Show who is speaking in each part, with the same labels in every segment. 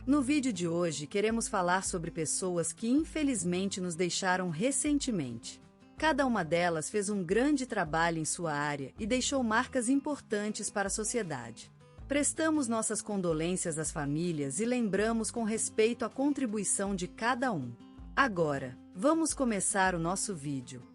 Speaker 1: No vídeo de hoje queremos falar sobre pessoas que infelizmente nos deixaram recentemente. Cada uma delas fez um grande trabalho em sua área e deixou marcas importantes para a sociedade. Prestamos nossas condolências às famílias e lembramos com respeito a contribuição de cada um. Agora, vamos começar o nosso vídeo.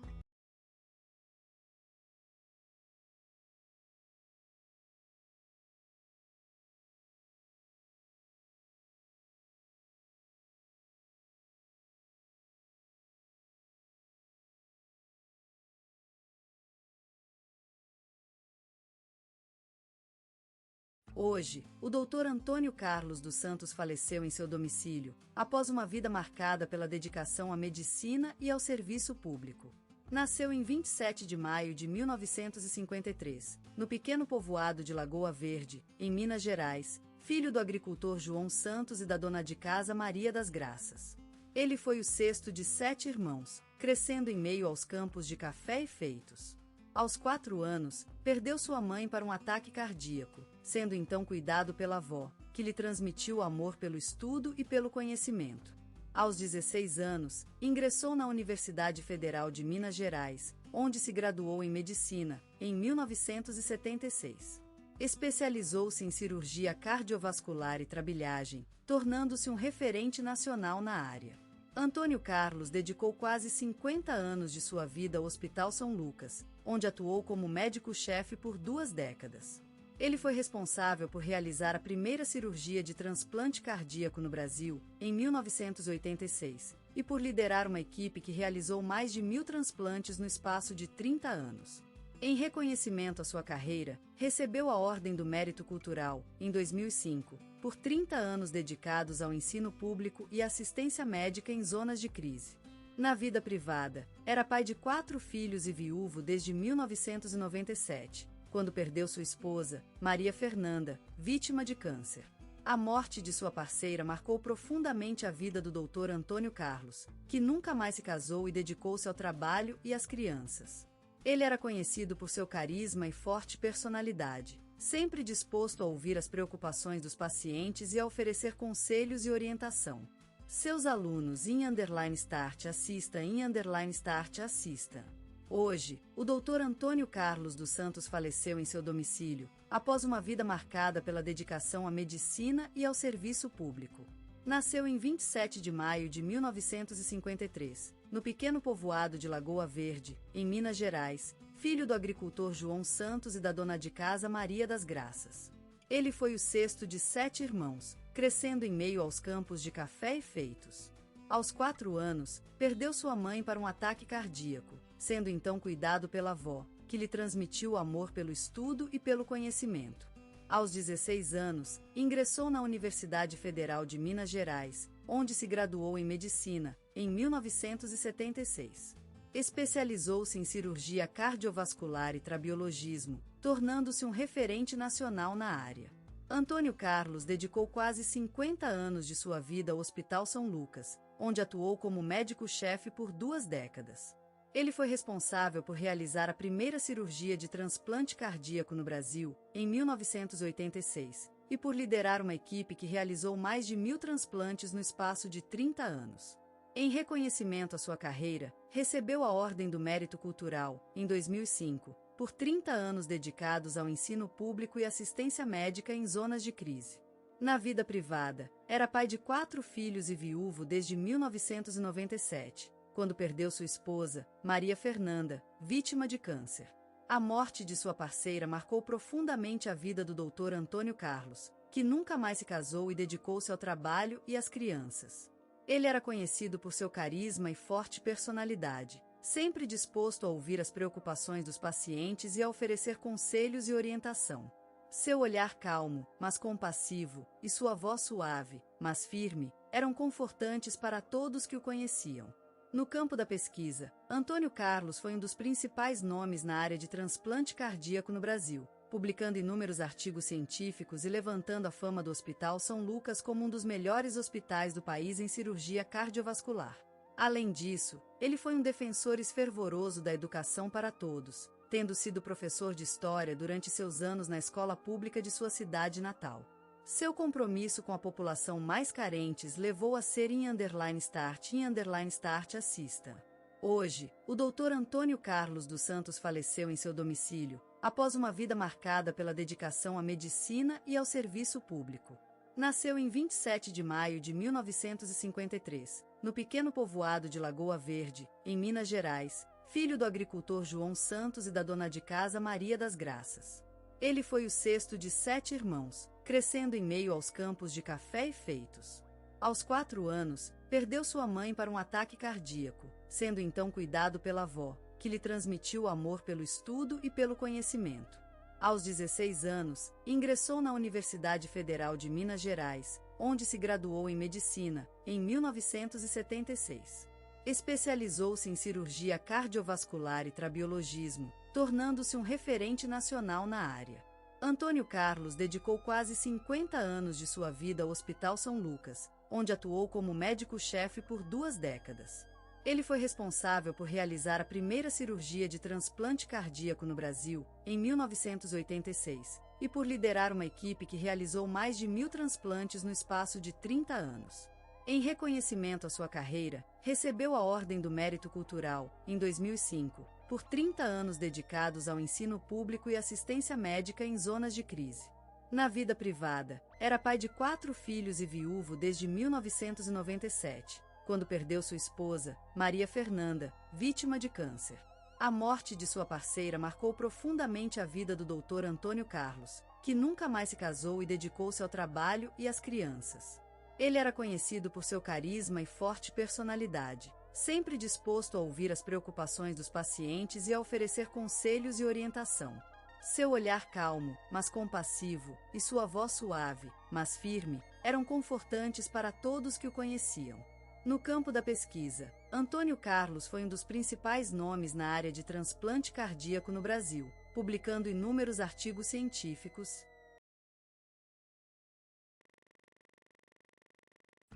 Speaker 1: Hoje, o Dr. Antônio Carlos dos Santos faleceu em seu domicílio, após uma vida marcada pela dedicação à medicina e ao serviço público. Nasceu em 27 de maio de 1953, no pequeno povoado de Lagoa Verde, em Minas Gerais, filho do agricultor João Santos e da dona de casa Maria das Graças. Ele foi o sexto de 7 irmãos, crescendo em meio aos campos de café e feitos. Aos 4 anos, perdeu sua mãe para um ataque cardíaco, sendo então cuidado pela avó, que lhe transmitiu o amor pelo estudo e pelo conhecimento. Aos 16 anos, ingressou na Universidade Federal de Minas Gerais, onde se graduou em medicina, em 1976. Especializou-se em cirurgia cardiovascular e trabilhagem, tornando-se um referente nacional na área. Antônio Carlos dedicou quase 50 anos de sua vida ao Hospital São Lucas, onde atuou como médico-chefe por 2 décadas. Ele foi responsável por realizar a primeira cirurgia de transplante cardíaco no Brasil, em 1986, e por liderar uma equipe que realizou mais de 1.000 transplantes no espaço de 30 anos. Em reconhecimento à sua carreira, recebeu a Ordem do Mérito Cultural, em 2005, por 30 anos dedicados ao ensino público e assistência médica em zonas de crise. Na vida privada, era pai de 4 filhos e viúvo desde 1997, quando perdeu sua esposa, Maria Fernanda, vítima de câncer. A morte de sua parceira marcou profundamente a vida do Dr. Antônio Carlos, que nunca mais se casou e dedicou-se ao trabalho e às crianças. Ele era conhecido por seu carisma e forte personalidade, sempre disposto a ouvir as preocupações dos pacientes e a oferecer conselhos e orientação. Seus alunos _start assista _start assista. Hoje, o Dr. Antônio Carlos dos Santos faleceu em seu domicílio, após uma vida marcada pela dedicação à medicina e ao serviço público. Nasceu em 27 de maio de 1953, no pequeno povoado de Lagoa Verde, em Minas Gerais, filho do agricultor João Santos e da dona de casa Maria das Graças. Ele foi o sexto de 7 irmãos, crescendo em meio aos campos de café e feitos. Aos 4 anos, perdeu sua mãe para um ataque cardíaco, sendo então cuidado pela avó, que lhe transmitiu o amor pelo estudo e pelo conhecimento. Aos 16 anos, ingressou na Universidade Federal de Minas Gerais, onde se graduou em medicina, em 1976. Especializou-se em cirurgia cardiovascular e trabiologismo, tornando-se um referente nacional na área. Antônio Carlos dedicou quase 50 anos de sua vida ao Hospital São Lucas, onde atuou como médico-chefe por 2 décadas. Ele foi responsável por realizar a primeira cirurgia de transplante cardíaco no Brasil, em 1986, e por liderar uma equipe que realizou mais de 1.000 transplantes no espaço de 30 anos. Em reconhecimento à sua carreira, recebeu a Ordem do Mérito Cultural, em 2005, por 30 anos dedicados ao ensino público e assistência médica em zonas de crise. Na vida privada, era pai de 4 filhos e viúvo desde 1997, quando perdeu sua esposa, Maria Fernanda, vítima de câncer. A morte de sua parceira marcou profundamente a vida do Dr. Antônio Carlos, que nunca mais se casou e dedicou-se ao trabalho e às crianças. Ele era conhecido por seu carisma e forte personalidade, sempre disposto a ouvir as preocupações dos pacientes e a oferecer conselhos e orientação. Seu olhar calmo, mas compassivo, e sua voz suave, mas firme, eram confortantes para todos que o conheciam. No campo da pesquisa, Antônio Carlos foi um dos principais nomes na área de transplante cardíaco no Brasil, publicando inúmeros artigos científicos e levantando a fama do Hospital São Lucas como um dos melhores hospitais do país em cirurgia cardiovascular. Além disso, ele foi um defensor fervoroso da educação para todos, tendo sido professor de História durante seus anos na escola pública de sua cidade natal. Seu compromisso com a população mais carentes levou a ser _start assista. Hoje, o Dr. Antônio Carlos dos Santos faleceu em seu domicílio, após uma vida marcada pela dedicação à medicina e ao serviço público. Nasceu em 27 de maio de 1953, no pequeno povoado de Lagoa Verde, em Minas Gerais, filho do agricultor João Santos e da dona de casa Maria das Graças. Ele foi o sexto de 7 irmãos, crescendo em meio aos campos de café e feitos. Aos 4 anos, perdeu sua mãe para um ataque cardíaco, sendo então cuidado pela avó, que lhe transmitiu o amor pelo estudo e pelo conhecimento. Aos 16 anos, ingressou na Universidade Federal de Minas Gerais, onde se graduou em medicina, em 1976. Especializou-se em cirurgia cardiovascular e trabeologismo, tornando-se um referente nacional na área. Antônio Carlos dedicou quase 50 anos de sua vida ao Hospital São Lucas, onde atuou como médico-chefe por 2 décadas. Ele foi responsável por realizar a primeira cirurgia de transplante cardíaco no Brasil, em 1986, e por liderar uma equipe que realizou mais de 1.000 transplantes no espaço de 30 anos. Em reconhecimento à sua carreira, recebeu a Ordem do Mérito Cultural, em 2005, por 30 anos dedicados ao ensino público e assistência médica em zonas de crise. Na vida privada, era pai de 4 filhos e viúvo desde 1997, quando perdeu sua esposa, Maria Fernanda, vítima de câncer. A morte de sua parceira marcou profundamente a vida do Dr. Antônio Carlos, que nunca mais se casou e dedicou-se ao trabalho e às crianças. Ele era conhecido por seu carisma e forte personalidade, sempre disposto a ouvir as preocupações dos pacientes e a oferecer conselhos e orientação. Seu olhar calmo, mas compassivo, e sua voz suave, mas firme, eram confortantes para todos que o conheciam. No campo da pesquisa, Antônio Carlos foi um dos principais nomes na área de transplante cardíaco no Brasil, publicando inúmeros artigos científicos.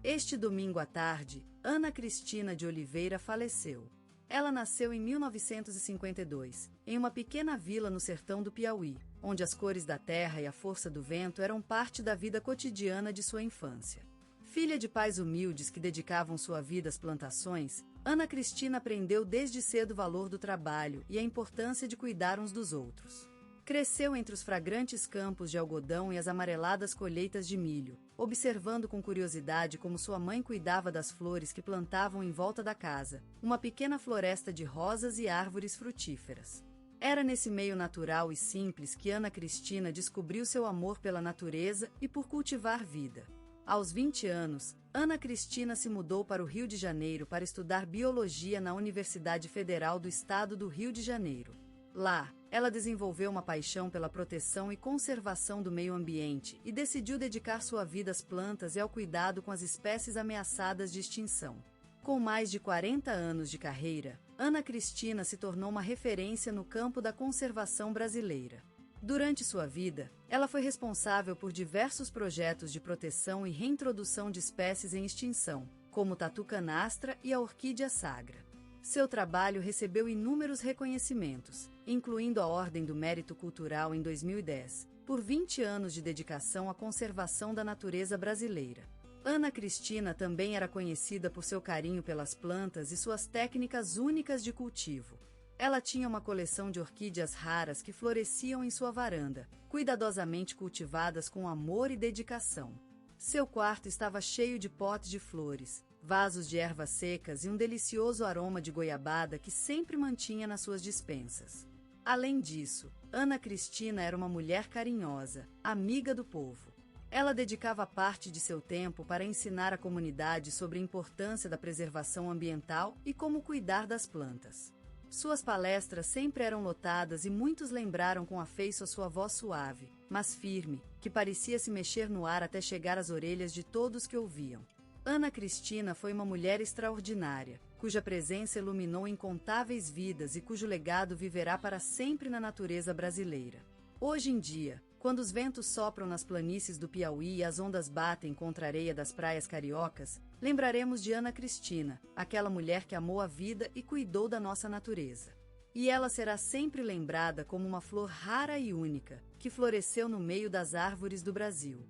Speaker 1: Este domingo à tarde, Ana Cristina de Oliveira faleceu. Ela nasceu em 1952, em uma pequena vila no sertão do Piauí, onde as cores da terra e a força do vento eram parte da vida cotidiana de sua infância. Filha de pais humildes que dedicavam sua vida às plantações, Ana Cristina aprendeu desde cedo o valor do trabalho e a importância de cuidar uns dos outros. Cresceu entre os fragrantes campos de algodão e as amareladas colheitas de milho, observando com curiosidade como sua mãe cuidava das flores que plantavam em volta da casa, uma pequena floresta de rosas e árvores frutíferas. Era nesse meio natural e simples que Ana Cristina descobriu seu amor pela natureza e por cultivar vida. Aos 20 anos, Ana Cristina se mudou para o Rio de Janeiro para estudar biologia na Universidade Federal do Estado do Rio de Janeiro. Lá, ela desenvolveu uma paixão pela proteção e conservação do meio ambiente e decidiu dedicar sua vida às plantas e ao cuidado com as espécies ameaçadas de extinção. Com mais de 40 anos de carreira, Ana Cristina se tornou uma referência no campo da conservação brasileira. Durante sua vida, ela foi responsável por diversos projetos de proteção e reintrodução de espécies em extinção, como o tatu canastra e a orquídea sagra. Seu trabalho recebeu inúmeros reconhecimentos, incluindo a Ordem do Mérito Cultural em 2010, por 20 anos de dedicação à conservação da natureza brasileira. Ana Cristina também era conhecida por seu carinho pelas plantas e suas técnicas únicas de cultivo. Ela tinha uma coleção de orquídeas raras que floresciam em sua varanda, cuidadosamente cultivadas com amor e dedicação. Seu quarto estava cheio de potes de flores, vasos de ervas secas e um delicioso aroma de goiabada que sempre mantinha nas suas despensas. Além disso, Ana Cristina era uma mulher carinhosa, amiga do povo. Ela dedicava parte de seu tempo para ensinar a comunidade sobre a importância da preservação ambiental e como cuidar das plantas. Suas palestras sempre eram lotadas e muitos lembraram com afeiço a sua voz suave, mas firme, que parecia se mexer no ar até chegar às orelhas de todos que ouviam. Ana Cristina foi uma mulher extraordinária, cuja presença iluminou incontáveis vidas e cujo legado viverá para sempre na natureza brasileira. Hoje em dia, quando os ventos sopram nas planícies do Piauí e as ondas batem contra a areia das praias cariocas, lembraremos de Ana Cristina, aquela mulher que amou a vida e cuidou da nossa natureza. E ela será sempre lembrada como uma flor rara e única, que floresceu no meio das árvores do Brasil.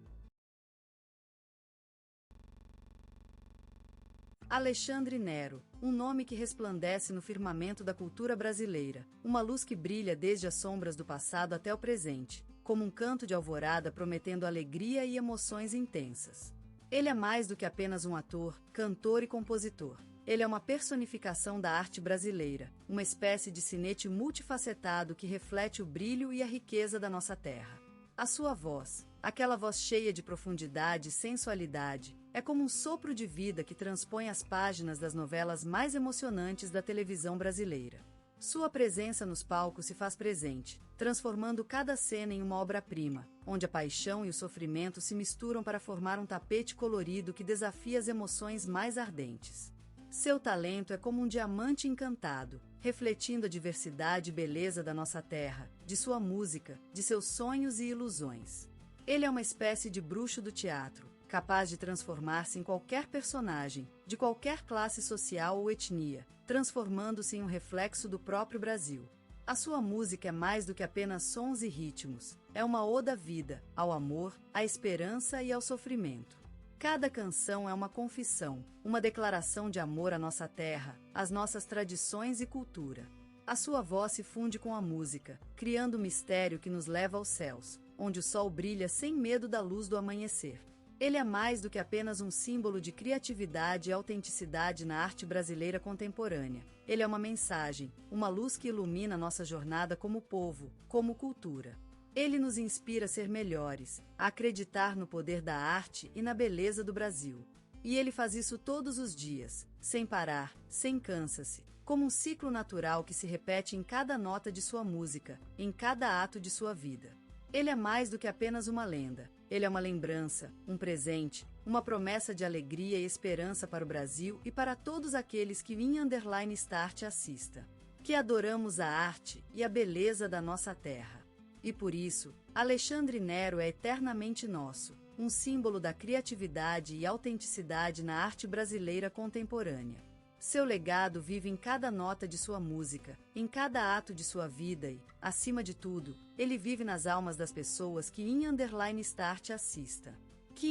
Speaker 1: Alexandre Nero, um nome que resplandece no firmamento da cultura brasileira, uma luz que brilha desde as sombras do passado até o presente, como um canto de alvorada prometendo alegria e emoções intensas. Ele é mais do que apenas um ator, cantor e compositor. Ele é uma personificação da arte brasileira, uma espécie de sinete multifacetado que reflete o brilho e a riqueza da nossa terra. A sua voz, aquela voz cheia de profundidade e sensualidade, é como um sopro de vida que transpõe as páginas das novelas mais emocionantes da televisão brasileira. Sua presença nos palcos se faz presente, transformando cada cena em uma obra-prima, onde a paixão e o sofrimento se misturam para formar um tapete colorido que desafia as emoções mais ardentes. Seu talento é como um diamante encantado, refletindo a diversidade e beleza da nossa terra, de sua música, de seus sonhos e ilusões. Ele é uma espécie de bruxo do teatro, capaz de transformar-se em qualquer personagem, de qualquer classe social ou etnia, transformando-se em um reflexo do próprio Brasil. A sua música é mais do que apenas sons e ritmos, é uma oda à vida, ao amor, à esperança e ao sofrimento. Cada canção é uma confissão, uma declaração de amor à nossa terra, às nossas tradições e cultura. A sua voz se funde com a música, criando um mistério que nos leva aos céus, onde o sol brilha sem medo da luz do amanhecer. Ele é mais do que apenas um símbolo de criatividade e autenticidade na arte brasileira contemporânea. Ele é uma mensagem, uma luz que ilumina nossa jornada como povo, como cultura. Ele nos inspira a ser melhores, a acreditar no poder da arte e na beleza do Brasil. E ele faz isso todos os dias, sem parar, sem cansa-se, como um ciclo natural que se repete em cada nota de sua música, em cada ato de sua vida. Ele é mais do que apenas uma lenda. Ele é uma lembrança, um presente, uma promessa de alegria e esperança para o Brasil e para todos aqueles que _start assista. Que adoramos a arte e a beleza da nossa terra. E por isso, Alexandre Nero é eternamente nosso, um símbolo da criatividade e autenticidade na arte brasileira contemporânea. Seu legado vive em cada nota de sua música, em cada ato de sua vida e, acima de tudo, ele vive nas almas das pessoas que _start assista. Que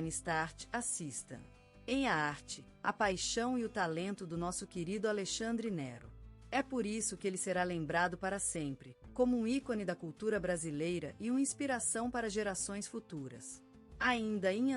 Speaker 1: _start assista. Em a arte, a paixão e o talento do nosso querido Alexandre Nero. É por isso que ele será lembrado para sempre, como um ícone da cultura brasileira e uma inspiração para gerações futuras. Ainda em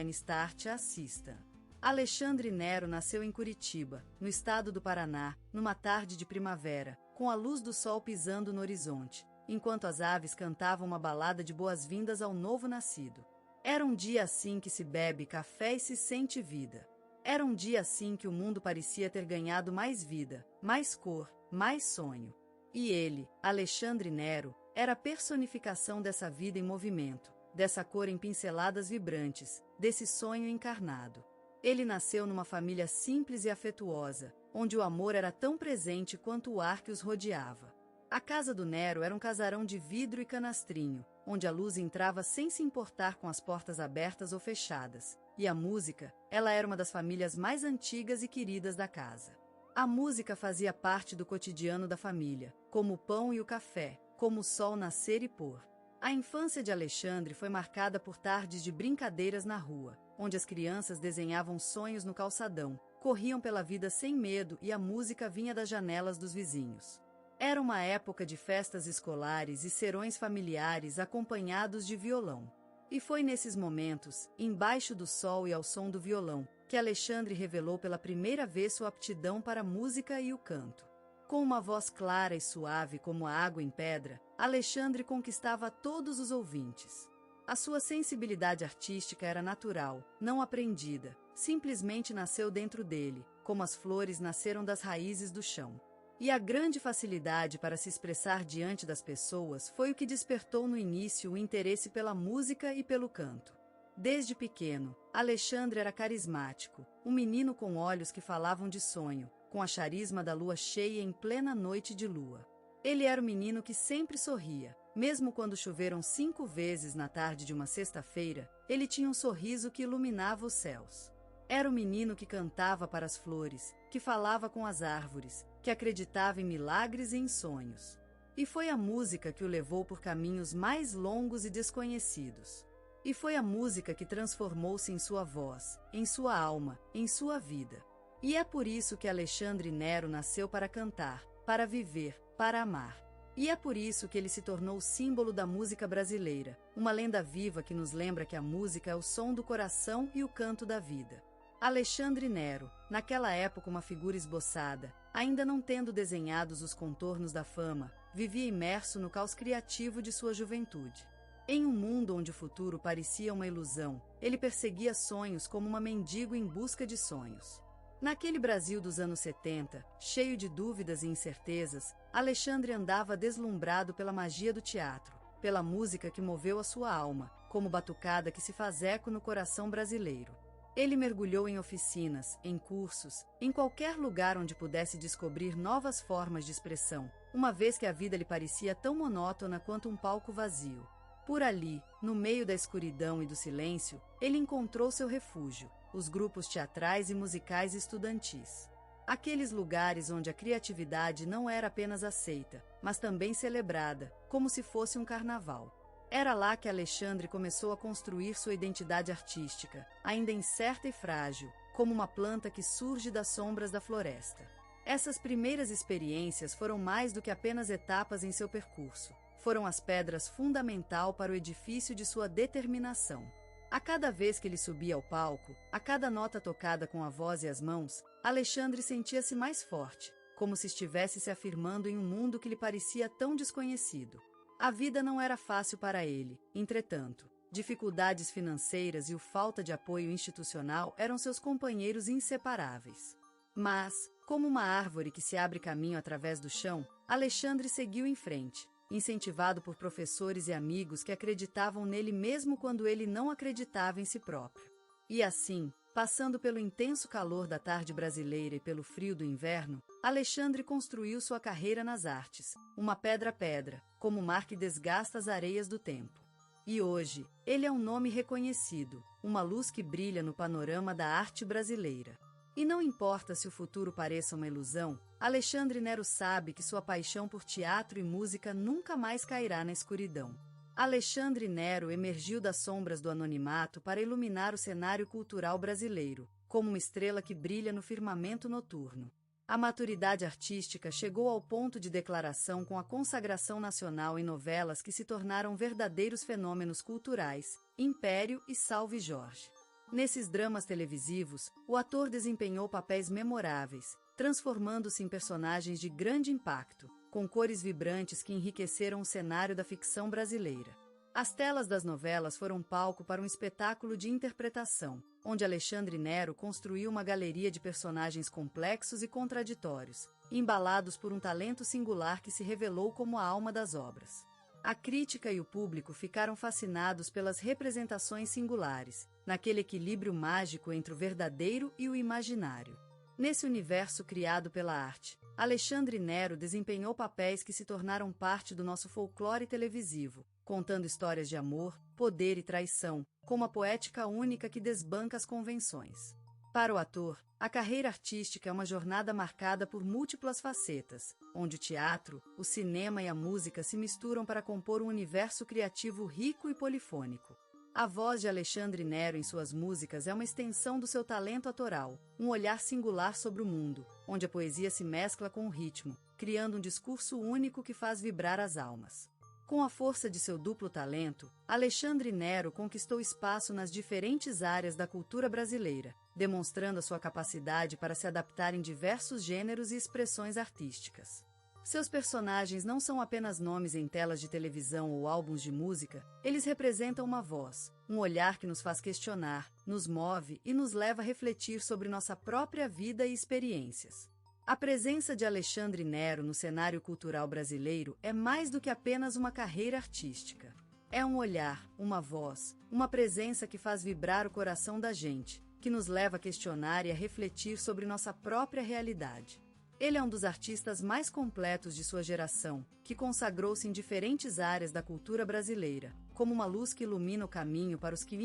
Speaker 1: _start assista. Alexandre Nero nasceu em Curitiba, no estado do Paraná, numa tarde de primavera, com a luz do sol pisando no horizonte, enquanto as aves cantavam uma balada de boas-vindas ao novo nascido. Era um dia assim que se bebe café e se sente vida. Era um dia assim que o mundo parecia ter ganhado mais vida, mais cor, mais sonho. E ele, Alexandre Nero, era a personificação dessa vida em movimento, dessa cor em pinceladas vibrantes, desse sonho encarnado. Ele nasceu numa família simples e afetuosa, onde o amor era tão presente quanto o ar que os rodeava. A casa do Nero era um casarão de vidro e canastrinho, onde a luz entrava sem se importar com as portas abertas ou fechadas. E a música, ela era uma das famílias mais antigas e queridas da casa. A música fazia parte do cotidiano da família, como o pão e o café, como o sol nascer e pôr. A infância de Alexandre foi marcada por tardes de brincadeiras na rua, onde as crianças desenhavam sonhos no calçadão, corriam pela vida sem medo e a música vinha das janelas dos vizinhos. Era uma época de festas escolares e serões familiares acompanhados de violão. E foi nesses momentos, embaixo do sol e ao som do violão, que Alexandre revelou pela primeira vez sua aptidão para a música e o canto. Com uma voz clara e suave como a água em pedra, Alexandre conquistava todos os ouvintes. A sua sensibilidade artística era natural, não aprendida, simplesmente nasceu dentro dele, como as flores nasceram das raízes do chão. E a grande facilidade para se expressar diante das pessoas foi o que despertou no início o interesse pela música e pelo canto. Desde pequeno, Alexandre era carismático, um menino com olhos que falavam de sonho, com a charisma da lua cheia em plena noite de lua. Ele era o menino que sempre sorria, mesmo quando choveram 5 vezes na tarde de uma sexta-feira, ele tinha um sorriso que iluminava os céus. Era o menino que cantava para as flores, que falava com as árvores, que acreditava em milagres e em sonhos. E foi a música que o levou por caminhos mais longos e desconhecidos. E foi a música que transformou-se em sua voz, em sua alma, em sua vida. E é por isso que Alexandre Nero nasceu para cantar, para viver, para amar. E é por isso que ele se tornou o símbolo da música brasileira, uma lenda viva que nos lembra que a música é o som do coração e o canto da vida. Alexandre Nero, naquela época uma figura esboçada, ainda não tendo desenhados os contornos da fama, vivia imerso no caos criativo de sua juventude. Em um mundo onde o futuro parecia uma ilusão, ele perseguia sonhos como uma mendigo em busca de sonhos. Naquele Brasil dos anos 70, cheio de dúvidas e incertezas, Alexandre andava deslumbrado pela magia do teatro, pela música que moveu a sua alma, como batucada que se faz eco no coração brasileiro. Ele mergulhou em oficinas, em cursos, em qualquer lugar onde pudesse descobrir novas formas de expressão, uma vez que a vida lhe parecia tão monótona quanto um palco vazio. Por ali, no meio da escuridão e do silêncio, ele encontrou seu refúgio, os grupos teatrais e musicais estudantis. Aqueles lugares onde a criatividade não era apenas aceita, mas também celebrada, como se fosse um carnaval. Era lá que Alexandre começou a construir sua identidade artística, ainda incerta e frágil, como uma planta que surge das sombras da floresta. Essas primeiras experiências foram mais do que apenas etapas em seu percurso. Foram as pedras fundamentais para o edifício de sua determinação. A cada vez que ele subia ao palco, a cada nota tocada com a voz e as mãos, Alexandre sentia-se mais forte, como se estivesse se afirmando em um mundo que lhe parecia tão desconhecido. A vida não era fácil para ele, entretanto. Dificuldades financeiras e a falta de apoio institucional eram seus companheiros inseparáveis. Mas, como uma árvore que se abre caminho através do chão, Alexandre seguiu em frente, incentivado por professores e amigos que acreditavam nele mesmo quando ele não acreditava em si próprio. E assim, passando pelo intenso calor da tarde brasileira e pelo frio do inverno, Alexandre construiu sua carreira nas artes, uma pedra a pedra, como o mar que desgasta as areias do tempo. E hoje, ele é um nome reconhecido, uma luz que brilha no panorama da arte brasileira. E não importa se o futuro pareça uma ilusão, Alexandre Nero sabe que sua paixão por teatro e música nunca mais cairá na escuridão. Alexandre Nero emergiu das sombras do anonimato para iluminar o cenário cultural brasileiro, como uma estrela que brilha no firmamento noturno. A maturidade artística chegou ao ponto de declaração com a consagração nacional em novelas que se tornaram verdadeiros fenômenos culturais, Império e Salve Jorge. Nesses dramas televisivos, o ator desempenhou papéis memoráveis, transformando-se em personagens de grande impacto, com cores vibrantes que enriqueceram o cenário da ficção brasileira. As telas das novelas foram palco para um espetáculo de interpretação, onde Alexandre Nero construiu uma galeria de personagens complexos e contraditórios, embalados por um talento singular que se revelou como a alma das obras. A crítica e o público ficaram fascinados pelas representações singulares, naquele equilíbrio mágico entre o verdadeiro e o imaginário. Nesse universo criado pela arte, Alexandre Nero desempenhou papéis que se tornaram parte do nosso folclore televisivo, contando histórias de amor, poder e traição, com uma poética única que desbanca as convenções. Para o ator, a carreira artística é uma jornada marcada por múltiplas facetas, onde o teatro, o cinema e a música se misturam para compor um universo criativo rico e polifônico. A voz de Alexandre Nero em suas músicas é uma extensão do seu talento autoral, um olhar singular sobre o mundo, onde a poesia se mescla com o ritmo, criando um discurso único que faz vibrar as almas. Com a força de seu duplo talento, Alexandre Nero conquistou espaço nas diferentes áreas da cultura brasileira, demonstrando a sua capacidade para se adaptar em diversos gêneros e expressões artísticas. Seus personagens não são apenas nomes em telas de televisão ou álbuns de música, eles representam uma voz, um olhar que nos faz questionar, nos move e nos leva a refletir sobre nossa própria vida e experiências. A presença de Alexandre Nero no cenário cultural brasileiro é mais do que apenas uma carreira artística. É um olhar, uma voz, uma presença que faz vibrar o coração da gente, que nos leva a questionar e a refletir sobre nossa própria realidade. Ele é um dos artistas mais completos de sua geração, que consagrou-se em diferentes áreas da cultura brasileira, como uma luz que ilumina o caminho para os que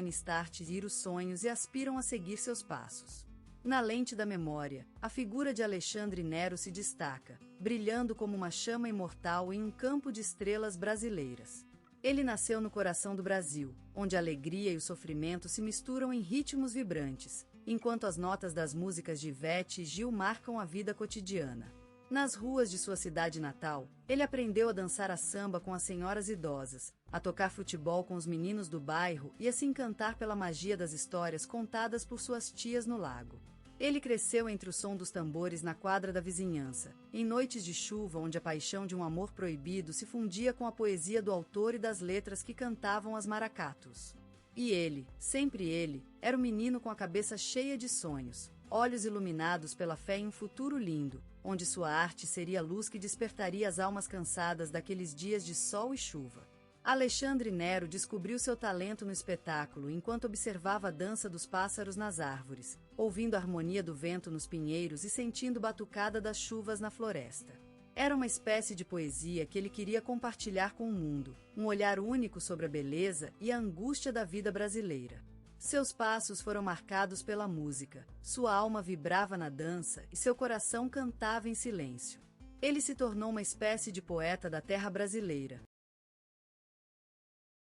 Speaker 1: start ir os sonhos e aspiram a seguir seus passos. Na lente da memória, a figura de Alexandre Nero se destaca, brilhando como uma chama imortal em um campo de estrelas brasileiras. Ele nasceu no coração do Brasil, onde a alegria e o sofrimento se misturam em ritmos vibrantes, enquanto as notas das músicas de Ivete e Gil marcam a vida cotidiana. Nas ruas de sua cidade natal, ele aprendeu a dançar a samba com as senhoras idosas, a tocar futebol com os meninos do bairro e a se encantar pela magia das histórias contadas por suas tias no lago. Ele cresceu entre o som dos tambores na quadra da vizinhança, em noites de chuva onde a paixão de um amor proibido se fundia com a poesia do autor e das letras que cantavam as maracatus. E ele, sempre ele, era um menino com a cabeça cheia de sonhos, olhos iluminados pela fé em um futuro lindo, onde sua arte seria a luz que despertaria as almas cansadas daqueles dias de sol e chuva. Alexandre Nero descobriu seu talento no espetáculo enquanto observava a dança dos pássaros nas árvores, ouvindo a harmonia do vento nos pinheiros e sentindo a batucada das chuvas na floresta. Era uma espécie de poesia que ele queria compartilhar com o mundo, um olhar único sobre a beleza e a angústia da vida brasileira. Seus passos foram marcados pela música, sua alma vibrava na dança e seu coração cantava em silêncio. Ele se tornou uma espécie de poeta da terra brasileira,